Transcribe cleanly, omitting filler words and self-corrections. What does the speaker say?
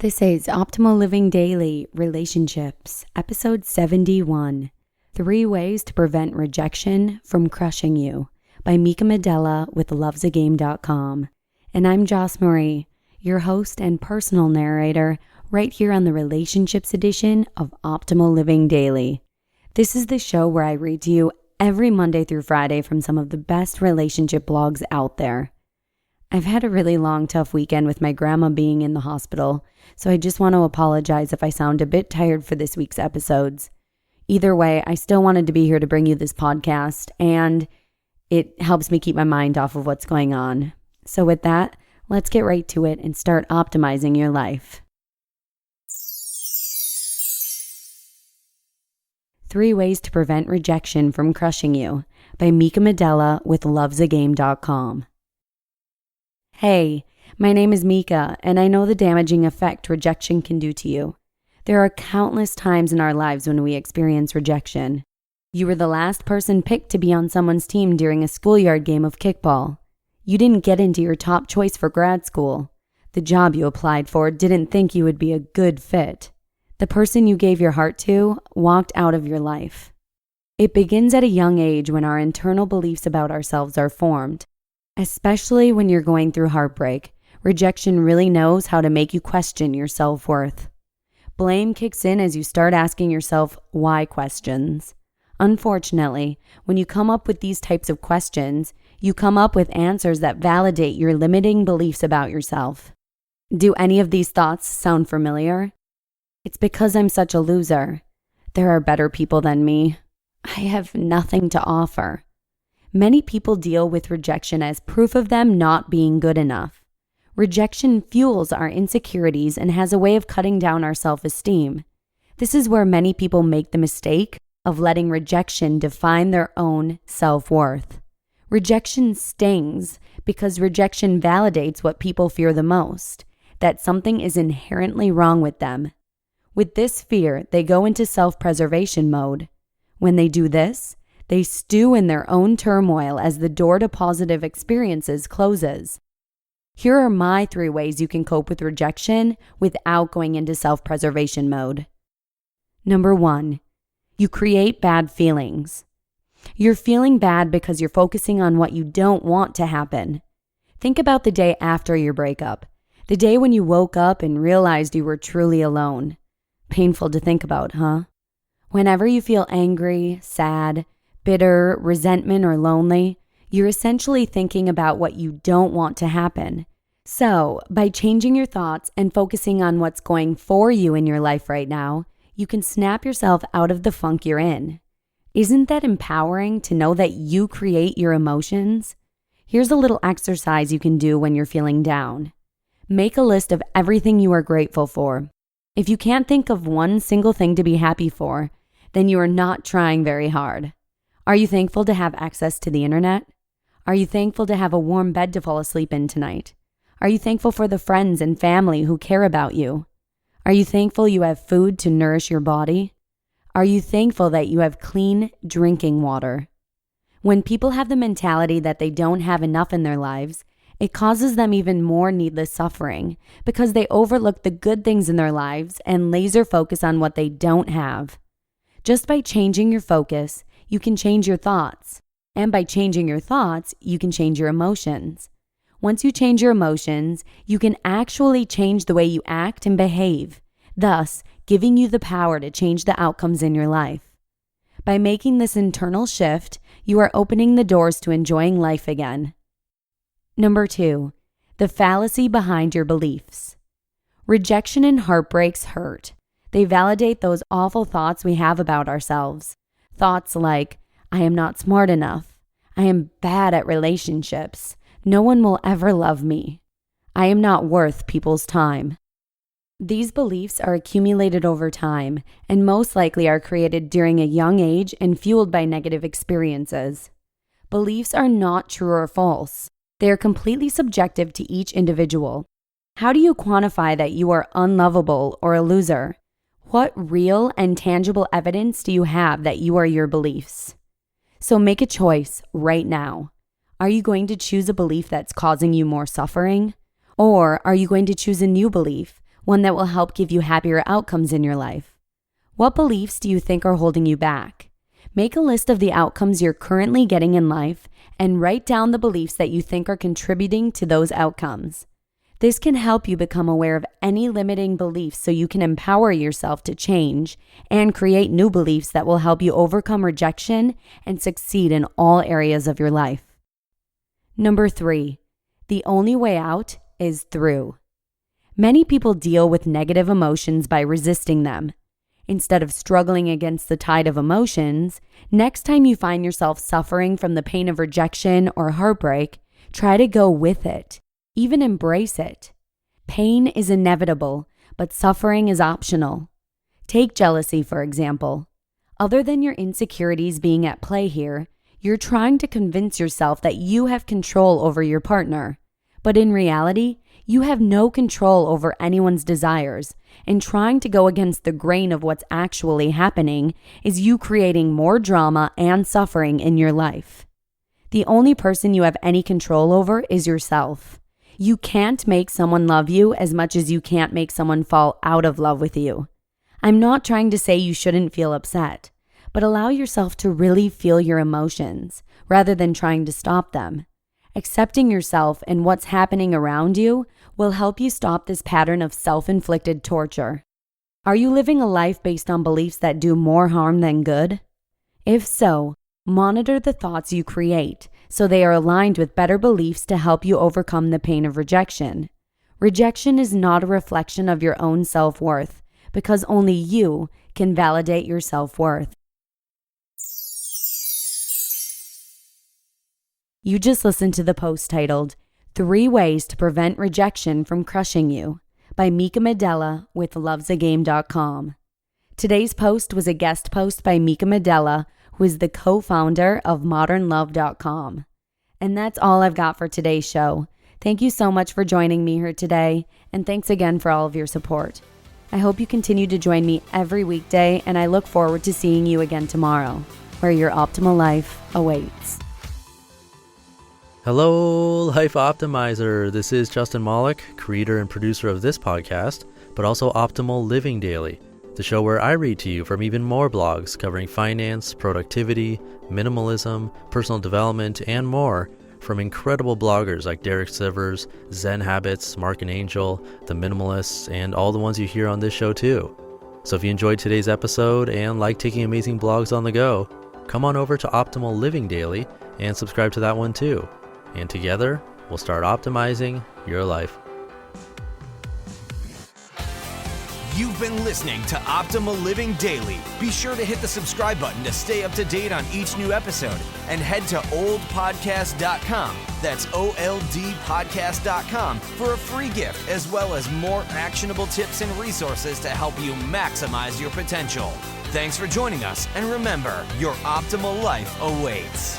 This is Optimal Living Daily Relationships, Episode 71, 3 Ways to Prevent Rejection from Crushing You by Mika Middela with LovesAGame.com. And I'm Joss Marie, your host and personal narrator, right here on the Relationships edition of Optimal Living Daily. This is the show where I read to you every Monday through Friday from some of the best relationship blogs out there. I've had a really long, tough weekend with my grandma being in the hospital, so I just want to apologize if I sound a bit tired for this week's episodes. Either way, I still wanted to be here to bring you this podcast, and it helps me keep my mind off of what's going on. So with that, let's get right to it and start optimizing your life. 3 Ways to Prevent Rejection from Crushing You by Mika Middela with LovesAGame.com. Hey, my name is Mika, and I know the damaging effect rejection can do to you. There are countless times in our lives when we experience rejection. You were the last person picked to be on someone's team during a schoolyard game of kickball. You didn't get into your top choice for grad school. The job you applied for didn't think you would be a good fit. The person you gave your heart to walked out of your life. It begins at a young age when our internal beliefs about ourselves are formed. Especially when you're going through heartbreak, rejection really knows how to make you question your self-worth. Blame kicks in as you start asking yourself why questions. Unfortunately, when you come up with these types of questions, you come up with answers that validate your limiting beliefs about yourself. Do any of these thoughts sound familiar? It's because I'm such a loser. There are better people than me. I have nothing to offer. Many people deal with rejection as proof of them not being good enough. Rejection fuels our insecurities and has a way of cutting down our self-esteem. This is where many people make the mistake of letting rejection define their own self-worth. Rejection stings because rejection validates what people fear the most, that something is inherently wrong with them. With this fear, they go into self-preservation mode. When they do this, they stew in their own turmoil as the door to positive experiences closes. Here are my 3 ways you can cope with rejection without going into self-preservation mode. Number 1, you create bad feelings. You're feeling bad because you're focusing on what you don't want to happen. Think about the day after your breakup, the day when you woke up and realized you were truly alone. Painful to think about, huh? Whenever you feel angry, sad, bitter, resentment, or lonely, you're essentially thinking about what you don't want to happen. So, by changing your thoughts and focusing on what's going for you in your life right now, you can snap yourself out of the funk you're in. Isn't that empowering to know that you create your emotions? Here's a little exercise you can do when you're feeling down. Make a list of everything you are grateful for. If you can't think of one single thing to be happy for, then you are not trying very hard. Are you thankful to have access to the internet? Are you thankful to have a warm bed to fall asleep in tonight? Are you thankful for the friends and family who care about you? Are you thankful you have food to nourish your body? Are you thankful that you have clean drinking water? When people have the mentality that they don't have enough in their lives, it causes them even more needless suffering because they overlook the good things in their lives and laser focus on what they don't have. Just by changing your focus, you can change your thoughts. And by changing your thoughts, you can change your emotions. Once you change your emotions, you can actually change the way you act and behave, thus giving you the power to change the outcomes in your life. By making this internal shift, you are opening the doors to enjoying life again. Number 2, the fallacy behind your beliefs. Rejection and heartbreaks hurt. They validate those awful thoughts we have about ourselves. Thoughts like, I am not smart enough. I am bad at relationships. No one will ever love me. I am not worth people's time. These beliefs are accumulated over time and most likely are created during a young age and fueled by negative experiences. Beliefs are not true or false. They are completely subjective to each individual. How do you quantify that you are unlovable or a loser? What real and tangible evidence do you have that you are your beliefs? So make a choice right now. Are you going to choose a belief that's causing you more suffering? Or are you going to choose a new belief, one that will help give you happier outcomes in your life. What beliefs do you think are holding you back? Make a list of the outcomes you're currently getting in life and write down the beliefs that you think are contributing to those outcomes. This can help you become aware of any limiting beliefs so you can empower yourself to change and create new beliefs that will help you overcome rejection and succeed in all areas of your life. Number 3, the only way out is through. Many people deal with negative emotions by resisting them. Instead of struggling against the tide of emotions, next time you find yourself suffering from the pain of rejection or heartbreak, try to go with it. Even embrace it. Pain is inevitable, but suffering is optional. Take jealousy, for example. Other than your insecurities being at play here, you're trying to convince yourself that you have control over your partner. But in reality, you have no control over anyone's desires, and trying to go against the grain of what's actually happening is you creating more drama and suffering in your life. The only person you have any control over is yourself. You can't make someone love you as much as you can't make someone fall out of love with you. I'm not trying to say you shouldn't feel upset, but allow yourself to really feel your emotions rather than trying to stop them. Accepting yourself and what's happening around you will help you stop this pattern of self-inflicted torture. Are you living a life based on beliefs that do more harm than good? If so, monitor the thoughts you create so they are aligned with better beliefs to help you overcome the pain of rejection. Rejection is not a reflection of your own self-worth because only you can validate your self-worth. You just listened to the post titled 3 Ways to Prevent Rejection from Crushing You by Mika Middela with LovesAGame.com. Today's post was a guest post by Mika Middela, who is the co-founder of ModernLove.com. And that's all I've got for today's show. Thank you so much for joining me here today, and thanks again for all of your support. I hope you continue to join me every weekday, and I look forward to seeing you again tomorrow, where your optimal life awaits. Hello, Life Optimizer. This is Justin Malik, creator and producer of this podcast, but also Optimal Living Daily, the show where I read to you from even more blogs covering finance, productivity, minimalism, personal development, and more from incredible bloggers like Derek Sivers, Zen Habits, Mark and Angel, The Minimalists, and all the ones you hear on this show too. So if you enjoyed today's episode and like taking amazing blogs on the go, come on over to Optimal Living Daily and subscribe to that one too. And together, we'll start optimizing your life. You've been listening to Optimal Living Daily. Be sure to hit the subscribe button to stay up to date on each new episode and head to oldpodcast.com. That's OLDpodcast.com for a free gift as well as more actionable tips and resources to help you maximize your potential. Thanks for joining us, and remember, your optimal life awaits.